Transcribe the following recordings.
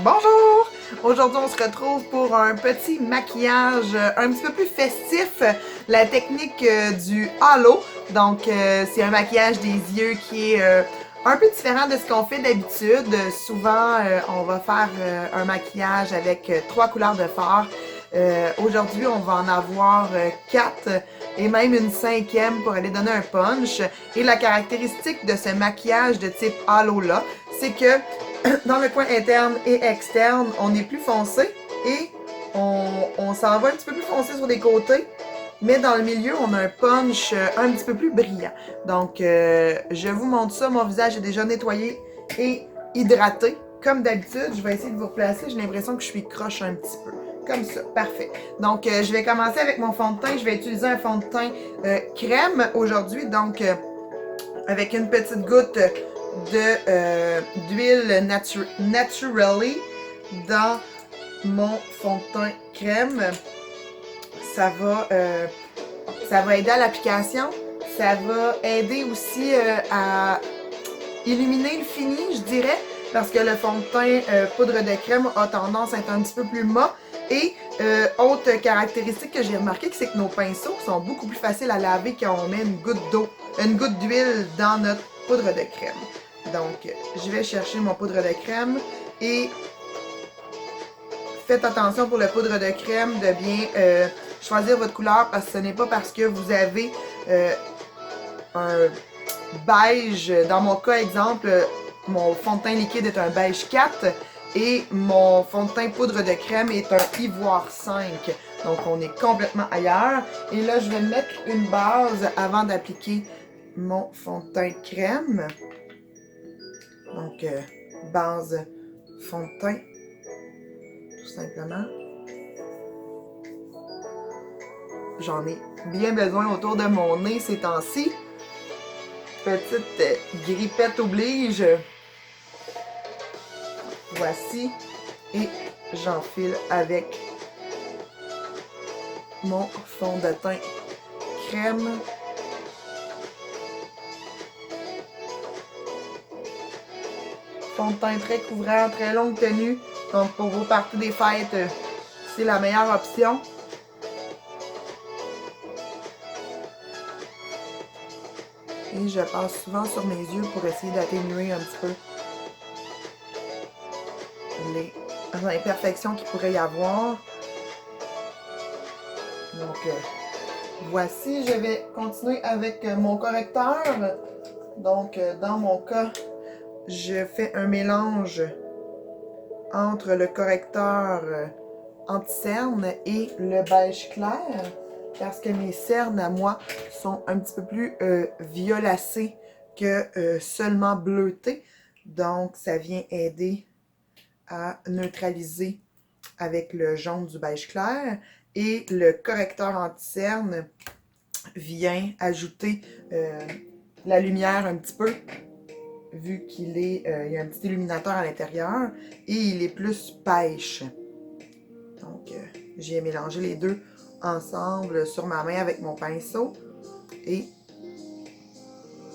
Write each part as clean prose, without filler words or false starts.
Bonjour! Aujourd'hui, on se retrouve pour un petit maquillage un petit peu plus festif, la technique du halo. Donc, c'est un maquillage des yeux qui est un peu différent de ce qu'on fait d'habitude. Souvent, on va faire un maquillage avec trois couleurs de fard. Aujourd'hui, on va en avoir quatre et même une cinquième pour aller donner un punch. Et la caractéristique de ce maquillage de type halo-là, c'est que dans le coin interne et externe, on est plus foncé et on s'en va un petit peu plus foncé sur les côtés. Mais dans le milieu, on a un punch un petit peu plus brillant. Donc, je vous montre ça. Mon visage est déjà nettoyé et hydraté. Comme d'habitude, je vais essayer de vous replacer. J'ai l'impression que je suis croche un petit peu. Comme ça, parfait. Donc, je vais commencer avec mon fond de teint. Je vais utiliser un fond de teint crème aujourd'hui. Donc, avec une petite goutte d'huile Naturally dans mon fond de teint crème. Ça va aider à l'application. Ça va aider aussi à illuminer le fini, je dirais, parce que le fond de teint poudre de crème a tendance à être un petit peu plus mat. Et autre caractéristique que j'ai remarqué, c'est que nos pinceaux sont beaucoup plus faciles à laver quand on met une goutte d'eau, une goutte d'huile dans notre poudre de crème. Donc, je vais chercher mon poudre de crème et faites attention pour le poudre de crème de bien choisir votre couleur parce que ce n'est pas parce que vous avez un beige, dans mon cas exemple, mon fond de teint liquide est un beige 4 et mon fond de teint poudre de crème est un ivoire 5. Donc on est complètement ailleurs. Et là je vais mettre une base avant d'appliquer mon fond de teint crème. Donc base fond de teint tout simplement. J'en ai bien besoin autour de mon nez ces temps-ci. Petite grippette oblige. Voici. Et j'enfile avec mon fond de teint crème. Fond de teint très couvrant, très longue tenue. Donc pour vos parties des fêtes, c'est la meilleure option. Et je passe souvent sur mes yeux pour essayer d'atténuer un petit peu les imperfections qu'il pourrait y avoir. Donc, voici, je vais continuer avec mon correcteur. Donc, dans mon cas, je fais un mélange entre le correcteur anti-cerne et le beige clair parce que mes cernes à moi sont un petit peu plus violacées que seulement bleutées. Donc, ça vient aider à neutraliser avec le jaune du beige clair. Et le correcteur anti-cerne vient ajouter la lumière un petit peu, vu qu'il est, il y a un petit illuminateur à l'intérieur, et il est plus pêche. Donc, j'ai mélangé les deux ensemble sur ma main avec mon pinceau. Et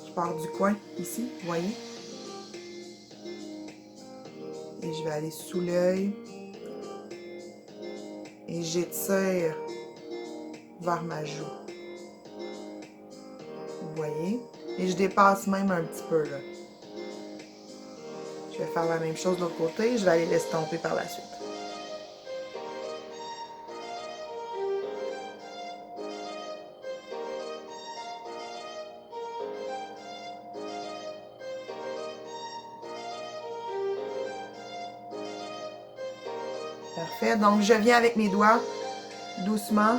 je pars du coin ici, vous voyez. Et je vais aller sous l'œil. Et j'étire vers ma joue. Vous voyez? Et je dépasse même un petit peu là. Je vais faire la même chose de l'autre côté. Je vais aller l'estomper par la suite. Parfait. Donc, je viens avec mes doigts, doucement.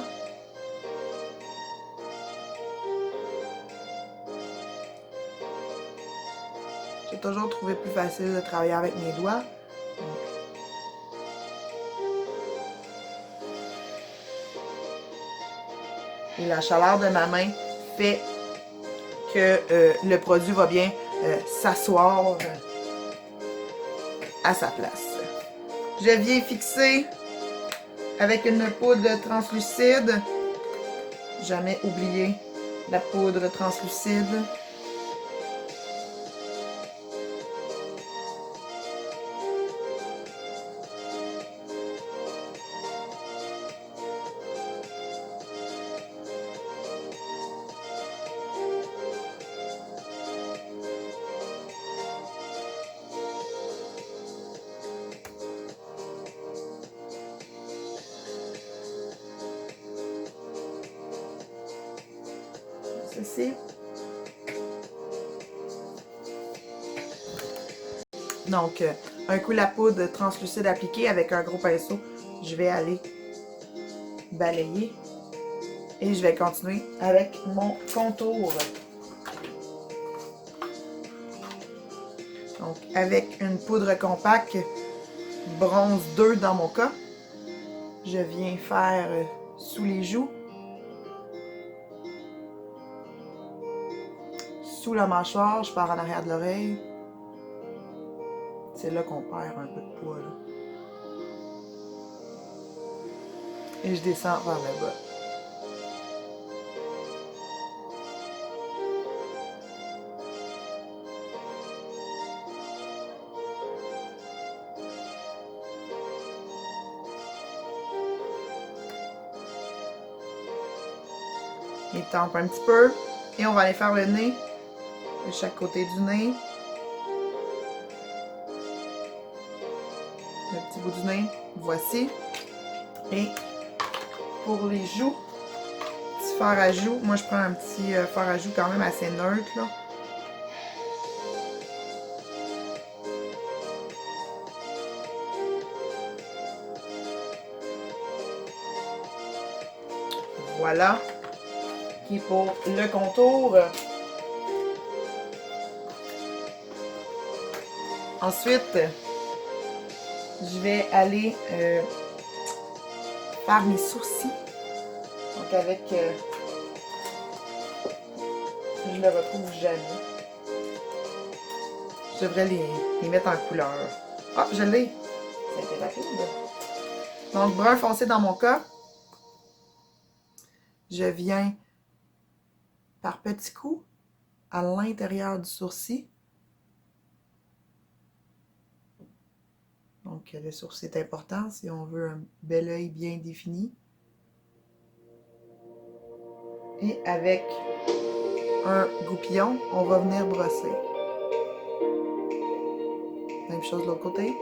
J'ai toujours trouvé plus facile de travailler avec mes doigts. Et la chaleur de ma main fait que le produit va bien s'asseoir à sa place. Je viens fixer avec une poudre translucide. Jamais oublier la poudre translucide. ici. Donc, un coup la poudre translucide appliquée avec un gros pinceau, je vais aller balayer et je vais continuer avec mon contour. Donc, avec une poudre compacte, bronze 2 dans mon cas, je viens faire sous les joues, sous la mâchoire, je pars en arrière de l'oreille. C'est là qu'on perd un peu de poids, là. Et je descends vers le bas. Étampe un petit peu. Et on va aller faire le nez de chaque côté du nez. Le petit bout du nez, voici. Et pour les joues, petit fard à joues. Moi, je prends un petit fard à joues quand même assez neutre, là. Voilà. Qui est pour le contour. Ensuite, je vais aller faire mes sourcils. Donc avec... je le retrouve jamais. Je devrais les mettre en couleur. Ah, je l'ai! Ça a été rapide. Donc, brun foncé dans mon cas. Je viens par petits coups à l'intérieur du sourcil. Donc, le sourcil est important si on veut un bel œil bien défini. Et avec un goupillon, on va venir brosser. Même chose de l'autre côté.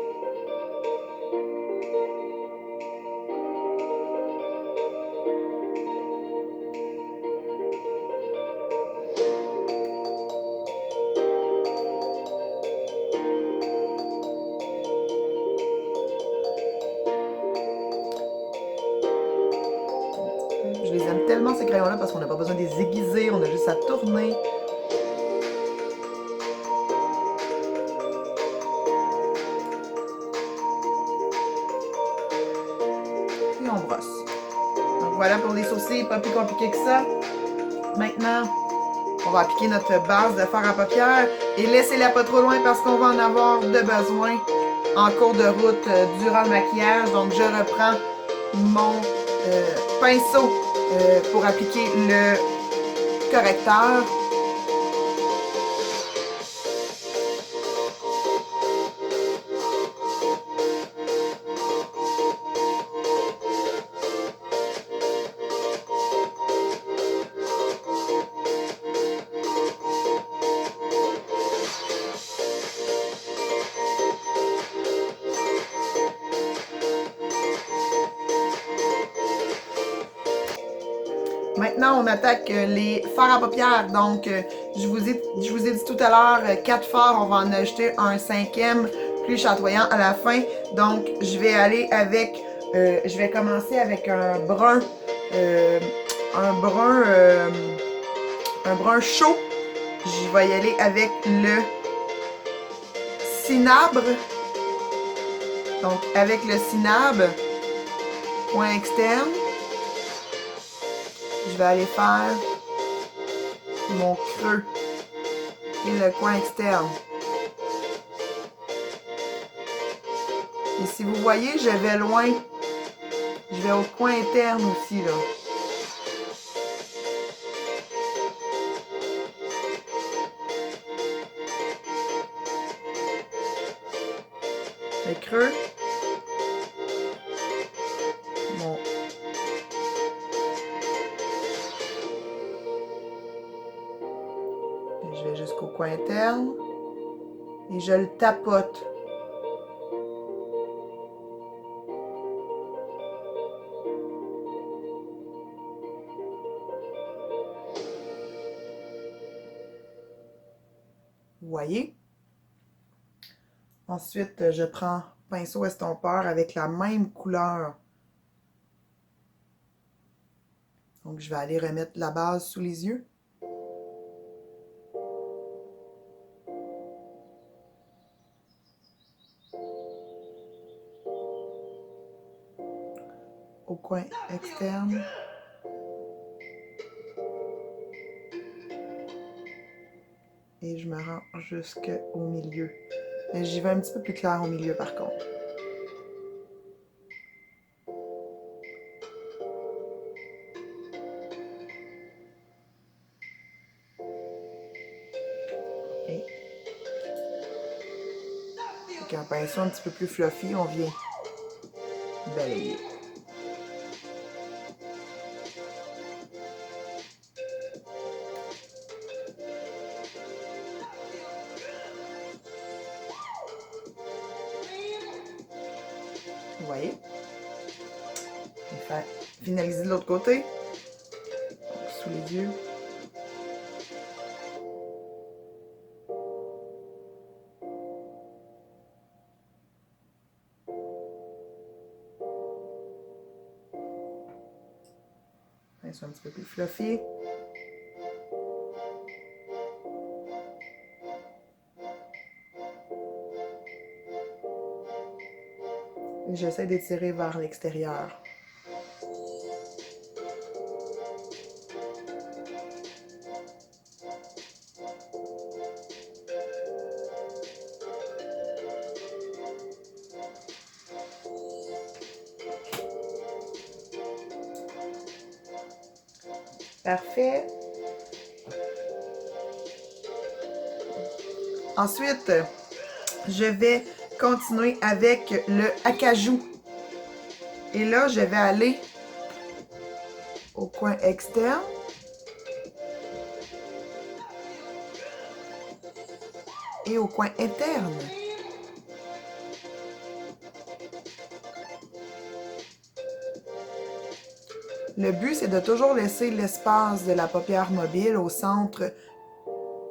Je les aime tellement ces crayons-là parce qu'on n'a pas besoin de les aiguiser, on a juste à tourner. Et on brosse. Donc voilà pour les sourcils, pas plus compliqué que ça. Maintenant, on va appliquer notre base de fard à paupières et laissez-la pas trop loin parce qu'on va en avoir de besoin en cours de route durant le maquillage. Donc je reprends mon pinceau pour appliquer le correcteur. Maintenant, on attaque les fards à paupières. Donc, je vous ai dit tout à l'heure, 4 fards, on va en ajouter un 5e plus chatoyant à la fin. Donc, je vais aller avec, je vais commencer avec un brun chaud. Je vais y aller avec le cinabre. Donc, avec le cinabre, point externe. Je vais aller faire mon creux et le coin externe. Et si vous voyez, je vais loin. Je vais au coin interne aussi, là. Le creux. Bon. Et je vais jusqu'au coin interne. Et je le tapote. Ensuite, je prends pinceau estompeur avec la même couleur. Donc, je vais aller remettre la base sous les yeux. Au coin externe. Et je me rends jusqu'au milieu. Mais j'y vais un petit peu plus clair au milieu par contre. Et avec un pinceau un petit peu plus fluffy, on vient balayer. Vous voyez? On va finaliser de l'autre côté. Donc, sous les yeux. Pinceau un petit peu plus fluffy. Et j'essaie d'étirer vers l'extérieur. Parfait. Ensuite, je vais continuer avec le acajou. Et là, je vais aller au coin externe. Et au coin interne. Le but, c'est de toujours laisser l'espace de la paupière mobile au centre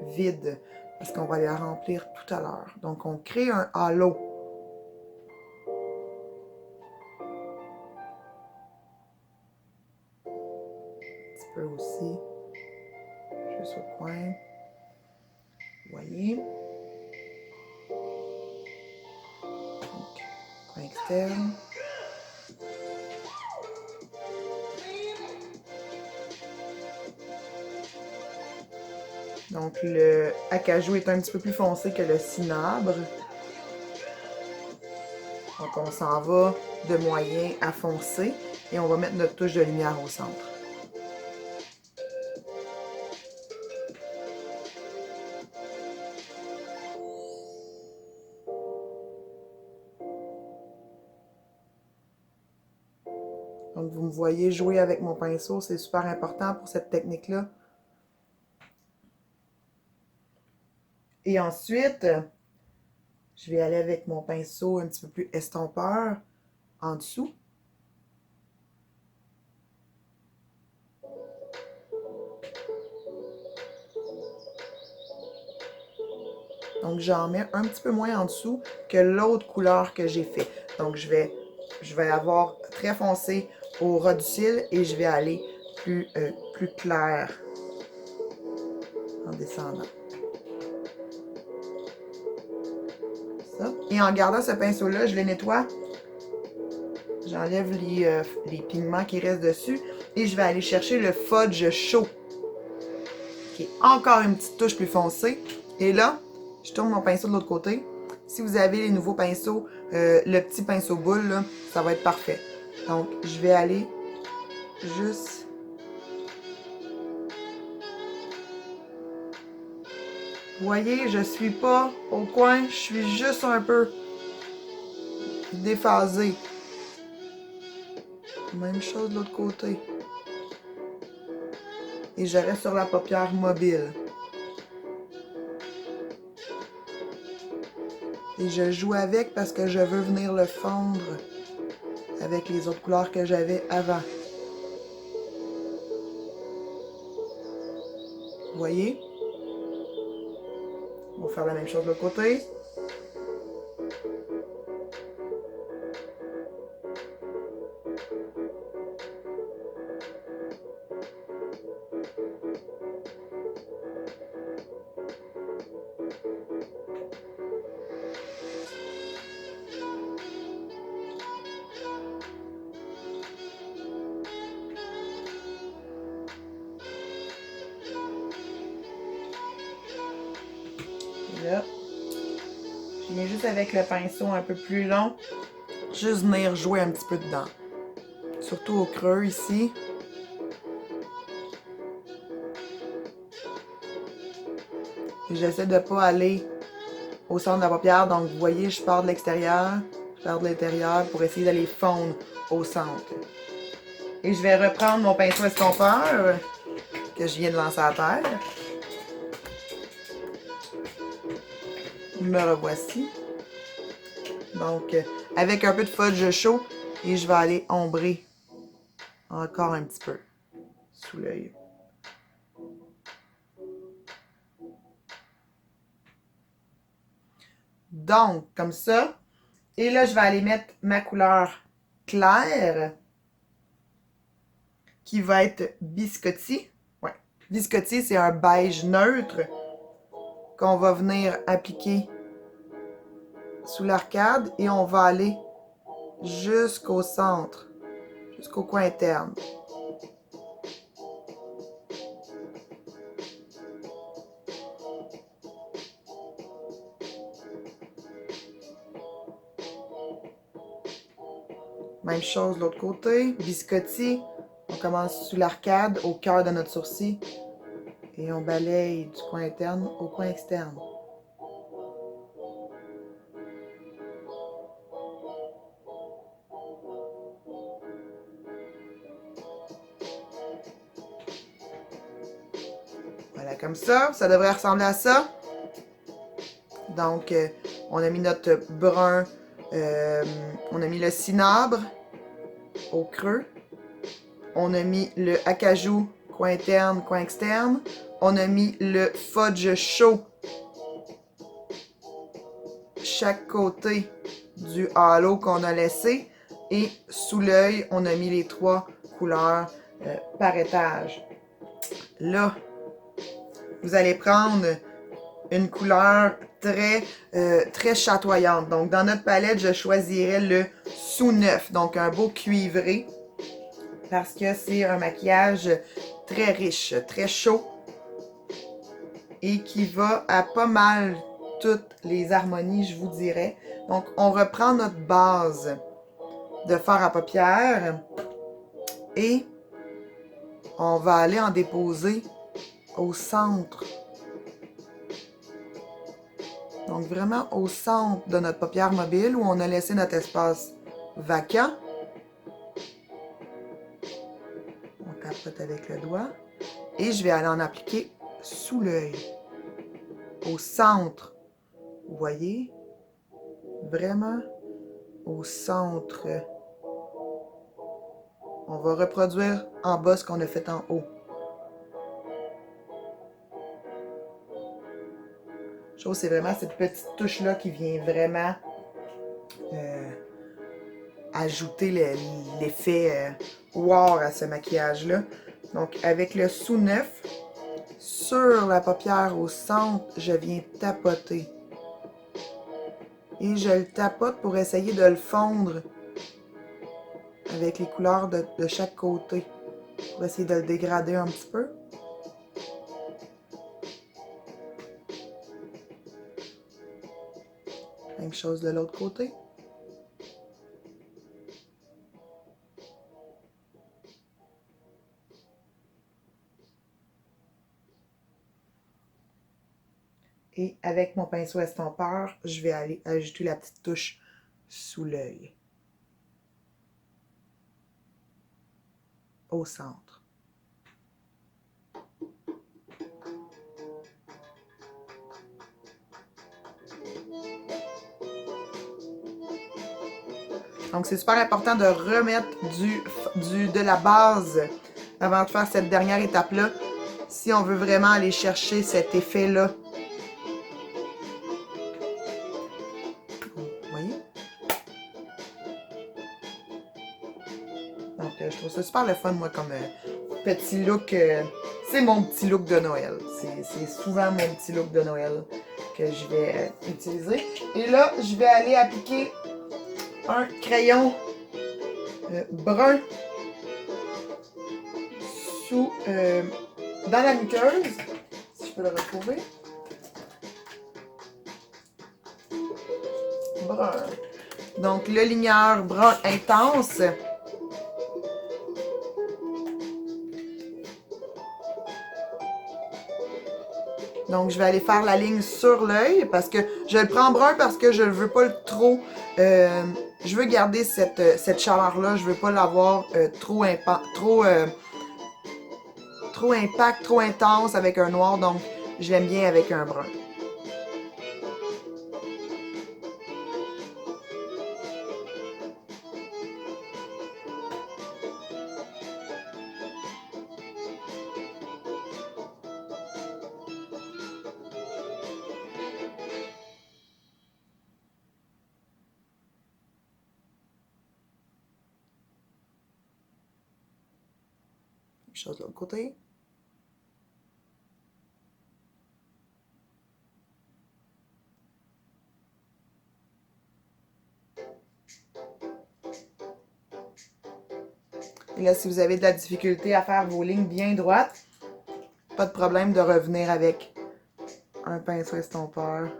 vide, parce qu'on va la remplir tout à l'heure. Donc, on crée un halo. Un petit peu aussi, juste au coin. Vous voyez? Donc, coin externe. Donc, le acajou est un petit peu plus foncé que le cinabre. Donc, on s'en va de moyen à foncé et on va mettre notre touche de lumière au centre. Donc, vous me voyez jouer avec mon pinceau, c'est super important pour cette technique-là. Et ensuite, je vais aller avec mon pinceau un petit peu plus estompeur en dessous. Donc, j'en mets un petit peu moins en dessous que l'autre couleur que j'ai fait. Donc, je vais avoir très foncé au ras du cil et je vais aller plus clair en descendant. Ça. Et en gardant ce pinceau-là, je les nettoie. J'enlève les pigments qui restent dessus et je vais aller chercher le fudge chaud, qui est encore une petite touche plus foncée. Et là, je tourne mon pinceau de l'autre côté. Si vous avez les nouveaux pinceaux, le petit pinceau boule, là, ça va être parfait. Donc, je vais aller juste... Vous voyez, je suis pas au coin, je suis juste un peu déphasée. Même chose de l'autre côté. Et je reste sur la paupière mobile. Et je joue avec parce que je veux venir le fondre avec les autres couleurs que j'avais avant. Vous voyez? On va faire la même chose de l'autre côté. là, je viens juste avec le pinceau un peu plus long, juste venir jouer un petit peu dedans. Surtout au creux ici. J'essaie de ne pas aller au centre de la paupière. Donc, vous voyez, je pars de l'extérieur, je pars de l'intérieur pour essayer d'aller fondre au centre. Et je vais reprendre mon pinceau estompeur que je viens de lancer à terre. Me revoici. Donc, avec un peu de fudge chaud, et je vais aller ombrer encore un petit peu sous l'œil. Donc, comme ça. Et là, je vais aller mettre ma couleur claire, qui va être biscotti. Ouais. Biscotti, c'est un beige neutre qu'on va venir appliquer sous l'arcade et on va aller jusqu'au centre, jusqu'au coin interne. Même chose de l'autre côté, biscotti. On commence sous l'arcade, au cœur de notre sourcil. Et on balaye du coin interne au coin externe. Voilà, comme ça devrait ressembler à ça. Donc, on a mis notre brun, on a mis le cinabre au creux. On a mis le acajou, coin interne, coin externe. On a mis le fudge chaud chaque côté du halo qu'on a laissé. Et sous l'œil, on a mis les 3 couleurs par étage. Là, vous allez prendre une couleur très chatoyante. Donc, dans notre palette, je choisirais le sous-neuf, donc un beau cuivré, parce que c'est un maquillage très riche, très chaud, et qui va à pas mal toutes les harmonies, je vous dirais. Donc, on reprend notre base de fard à paupières et on va aller en déposer au centre. Donc, vraiment au centre de notre paupière mobile où on a laissé notre espace vacant. On tapote avec le doigt. Et je vais aller en appliquer sous l'œil. Au centre. Vous voyez? Vraiment au centre. On va reproduire en bas ce qu'on a fait en haut. Chose, c'est vraiment cette petite touche-là qui vient vraiment ajouter l'effet wow à ce maquillage-là. Donc, avec le sous-neuf, sur la paupière au centre, je viens tapoter. Et je le tapote pour essayer de le fondre avec les couleurs de chaque côté. Pour essayer de le dégrader un petit peu. Même chose de l'autre côté. Et avec mon pinceau estompeur, je vais aller ajouter la petite touche sous l'œil. Au centre. Donc, c'est super important de remettre de la base avant de faire cette dernière étape-là, si on veut vraiment aller chercher cet effet-là. Vous voyez? Donc, je trouve ça super le fun, moi, comme petit look. C'est mon petit look de Noël. C'est souvent mon petit look de Noël que je vais utiliser. Et là, je vais aller appliquer un crayon brun dans la muqueuse, si je peux le retrouver. brun. Donc, le ligneur brun intense. Donc, je vais aller faire la ligne sur l'œil parce que je le prends brun parce que je ne veux pas le trop... je veux garder cette chaleur-là. Je veux pas l'avoir trop impact, trop intense avec un noir. Donc, je l'aime bien avec un brun. Chose de l'autre côté. Et là, si vous avez de la difficulté à faire vos lignes bien droites, pas de problème de revenir avec un pinceau estompeur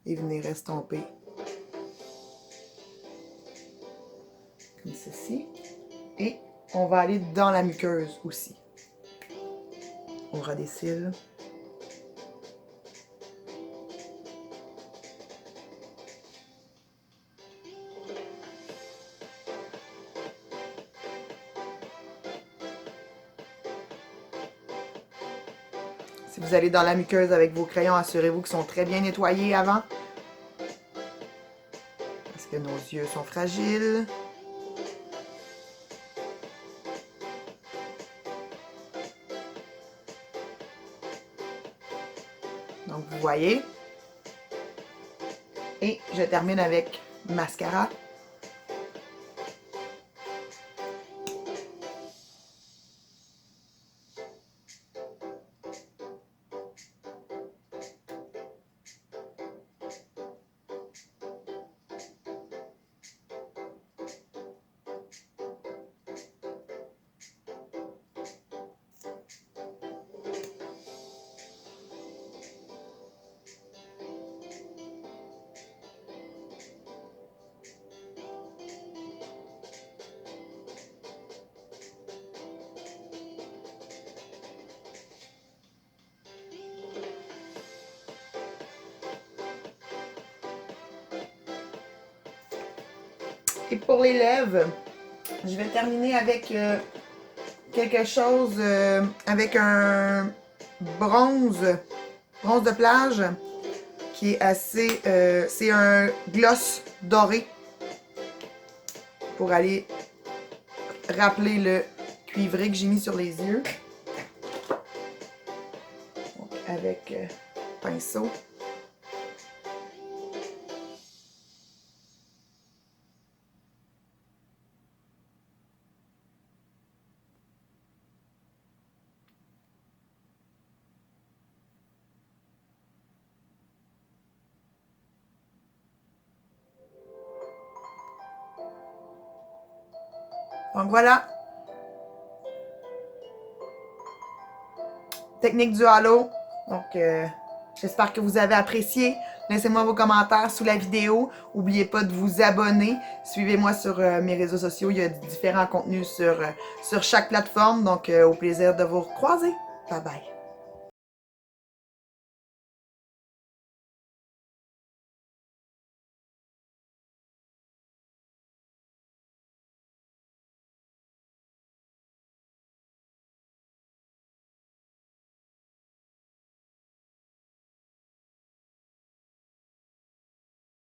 et venir estomper comme ceci. Et on va aller dans la muqueuse aussi. On aura des cils. Si vous allez dans la muqueuse avec vos crayons, assurez-vous qu'ils sont très bien nettoyés avant. Parce que nos yeux sont fragiles. Donc, vous voyez. Et je termine avec mascara. Et pour les lèvres, je vais terminer avec quelque chose, avec un bronze de plage, qui est assez, c'est un gloss doré pour aller rappeler le cuivré que j'ai mis sur les yeux. Donc, avec pinceau. Donc voilà, technique du halo. Donc j'espère que vous avez apprécié. Laissez-moi vos commentaires sous la vidéo. N'oubliez pas de vous abonner. Suivez-moi sur mes réseaux sociaux. Il y a différents contenus sur chaque plateforme. Donc au plaisir de vous recroiser. Bye bye.